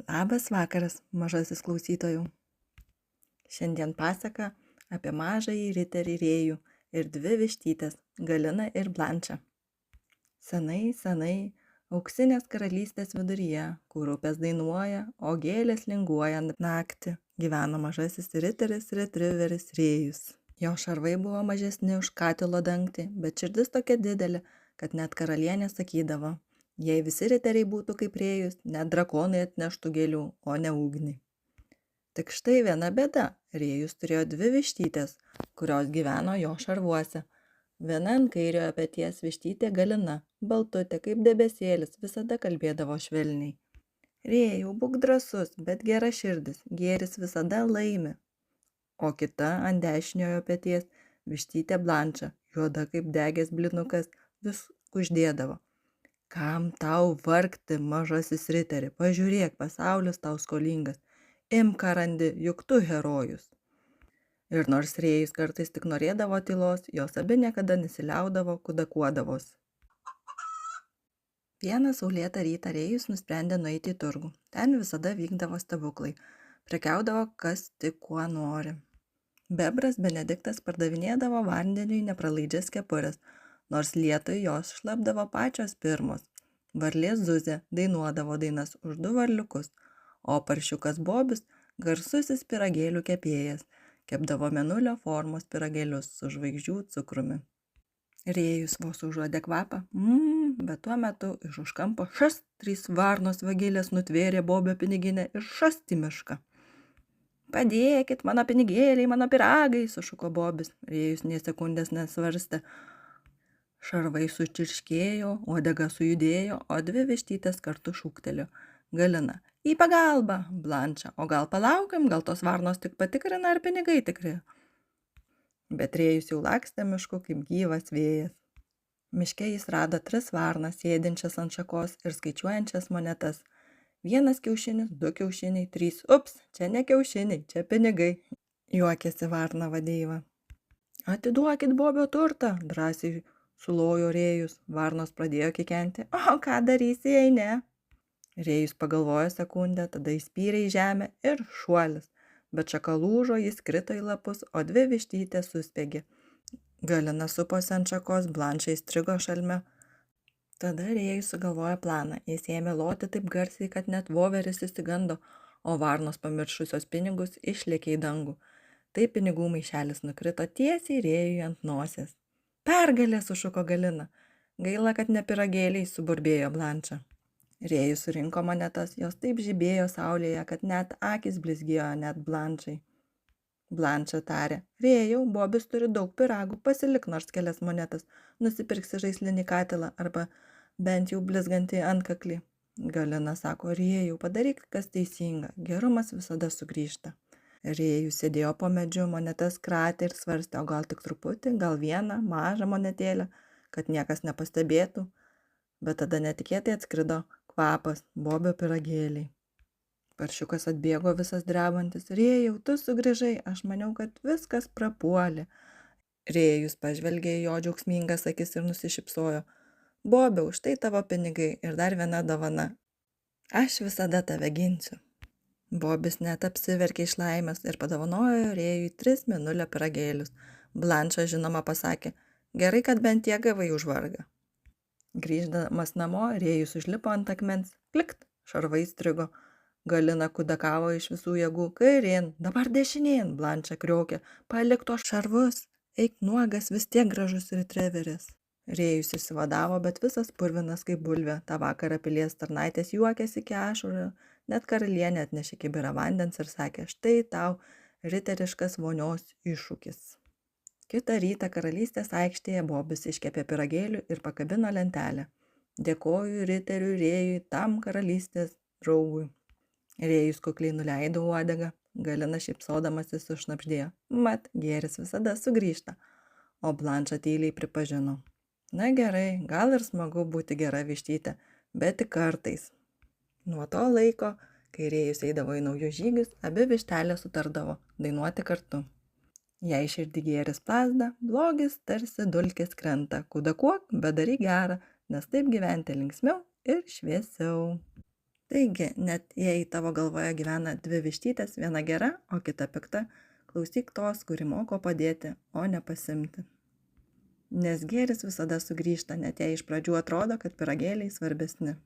Labas vakaras, mažasis klausytojų. Šiandien pasaka apie mažąjį riterį Rėjų ir dvi vištytes Galiną ir Blančą. Senai, senai, auksinės karalystės viduryje, kur upės dainuoja, o gėlės linguoja naktį, gyveno mažasis riteris retriveris Rėjus. Jo šarvai buvo mažesni už katilo dangtį, bet širdis tokia didelė, kad net karalienė sakydavo: jei visi riteriai būtų kaip Rėjus, net drakonai atneštų gėlių, o ne ugnį. Tik štai viena bėda. Rėjus turėjo dvi vištytės, kurios gyveno jo šarvuose. Viena ant kairiojo peties vištytė Galina, baltutė kaip debesėlis, visada kalbėdavo švelniai. Rėjau, būk drąsus, bet gera širdis, gėris visada laimi. O kita ant dešiniojo peties vištytė Blanča, juoda kaip degęs blinukas, vis kuždėdavo: kam tau vargti, mažasis riteri, pažiūrėk, pasaulis tau skolingas, imk ką randi, juk tu herojus. Ir nors Rėjus kartais tik norėdavo tylos, jos abi niekada nesiliaudavo kudakuodavos. Vieną saulėtą rytą Rėjus nusprendė nueiti į turgų. Ten visada vykdavo stebuklai. Prekiaudavo kas tik kuo nori. Bebras Benediktas pardavinėdavo vandeniui nepralaidžias kepures, nors lietui jos šlapdavo pačios pirmos. Varlės Zuzė dainuodavo dainas už 2 varliukus, o paršiukas Bobis, garsusis pyragėlių kepėjas, kepdavo mėnulio formos pyragėlius su žvaigždžių cukrumi. Rėjus vos užuodė kvapą, bet tuo metu iš už kampo šast 3 varnos vagilės nutvėrė Bobio piniginę ir šast į mišką. Padėkit, mano pinigėliai, mano pyragai, sušuko Bobis. Rėjus nė sekundės nesvarstė. Šarvai sučirškėjo, uodega sujudėjo, o 2 vištytės kartu šūktelėjo: Galina, į pagalbą! Blanča, o gal palaukim, gal tos varnos tik patikrina, ar pinigai tikri. Bet Rėjus jau lakstė mišku kaip gyvas vėjas. Miške jis rado 3 varnas, sėdinčias ant šakos ir skaičiuojančias monetas. 1 kiaušinis, 2 kiaušiniai, 3. Ups, čia ne kiaušiniai, čia pinigai, juokėsi varna vadeiva. Atiduokit Bobio turtą, drąsiai sulojo Rėjus. Varnos pradėjo kikenti. O ką darysi, jei ne? Rėjus pagalvojo sekundę, tada įspyrė į žemę ir šuolis. Bet šaka lūžo, jis krito į lapus, o 2 vištytės suspiegė. Galina suposi ant šakos, Blanča įstrigo šalme. Tada Rėjus sugalvojo planą. Jis ėmė loti taip garsiai, kad net voveris išsigando, o varnos pamiršusios pinigus išlėkė į dangų. Tai pinigų maišelis nukrito tiesiai Rėjui ant nosies. Pergalė, sušuko Galina. Gaila, kad ne pyragėliai, suburbėjo Blanča. Rėjus surinko monetas, jos taip žibėjo saulėje, kad net akis blizgėjo net Blančai. Blanča tarė: Rėjau, Bobis turi daug pyragų, pasilik nors kelias monetas, nusipirksi žaislinį katilą arba bent jau blizgantį antkaklį. Galina sako: Rėjau, padaryk kas teisinga, gerumas visada sugrįžta. Rėjus sėdėjo po medžiu, monetas kratė ir svarstė, o gal tik truputį, gal vieną mažą monetėlę, kad niekas nepastebėtų. Bet tada netikėtai atskrido kvapas, Bobio pyragėliai. Paršiukas atbėgo visas drebantis. Rėjau, tu sugrįžai, aš maniau, kad viskas prapuolė. Rėjus pažvelgė į jo džiaugsmingas akis ir nusišypsojo. Bobiau, štai tavo pinigai ir dar viena dovana. Aš visada tave ginsiu. Bobis net apsiverkė iš laimės ir padovanojo Rėjui 3 mėnulio pyragėlius. Blanča žinoma pasakė: gerai, kad bent tiek gavai už vargą. Grįždamas namo, Rėjus užlipo ant akmens. Plikt, šarvai strigo. Galina kudakavo iš visų jėgų. Kairėn, dabar dešinėn, Blanča kriokė. Palik tuos šarvus, eik nuogas, vis tiek gražus retriveris. Rėjus išsivadavo, bet visas purvinas kaip bulvė. Ta vakarą pilies tarnaitės juokėsi iki ašarų. Net karalienė atnešė kibirą vandens ir sakė: štai tau riteriškas vonios iššūkis. Kitą rytą karalystės aikštėje Bobis iškepė pyragėlių ir pakabino lentelę. Dėkoju riteriui Rėjui, tam karalystės draugui. Rėjus kukliai nuleido uodegą. Galina šypsodamasi sušnabždėjo: mat, gėris visada sugrįžta. O Blanča tyliai pripažino: na gerai, gal ir smagu būti gera vištytė, bet tik kartais. Nuo to laiko, kai Rėjus eidavo į naujus žygius, abi vištelės sutardavo dainuoti kartu. Jei širdį gėris plazda, blogis tarsi dulkės krenta, kudakuok, bet daryk gerą, nes taip gyventi linksmiau ir šviesiau. Taigi, net jei tavo galvoje gyvena dvi vištytės, viena gera, o kita pikta, klausyk tos, kuri moko padėti, o ne pasimti. Nes gėris visada sugrįžta, net jei iš pradžių atrodo, kad pyragėliai svarbesni.